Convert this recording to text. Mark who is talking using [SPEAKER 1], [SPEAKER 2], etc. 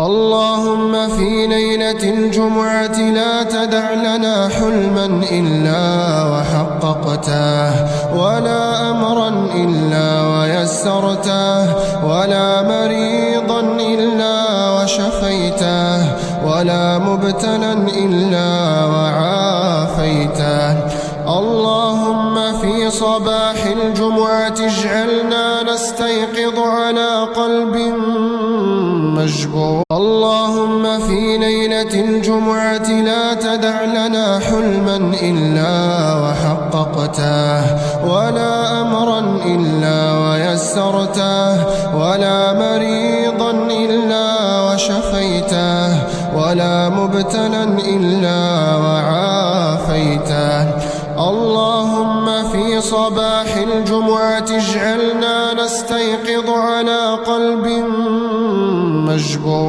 [SPEAKER 1] اللهم في ليلة الجمعة لا تدع لنا حلما إلا وحققته، ولا أمرا إلا ويسرته، ولا مريضا إلا وشفيته، ولا مبتلا إلا وعافيته. اللهم في صباح الجمعة اجعلنا نستيقظ على قلب مجبور. اللهم في ليلة الجمعة لا تدع لنا حلما إلا وحققته، ولا أمرا إلا ويسرته، ولا مريضا إلا وشفيته، ولا مبتلا إلا وعافيته. اللهم في صباح الجمعة اجعلنا نستيقظ على قلب مجبور.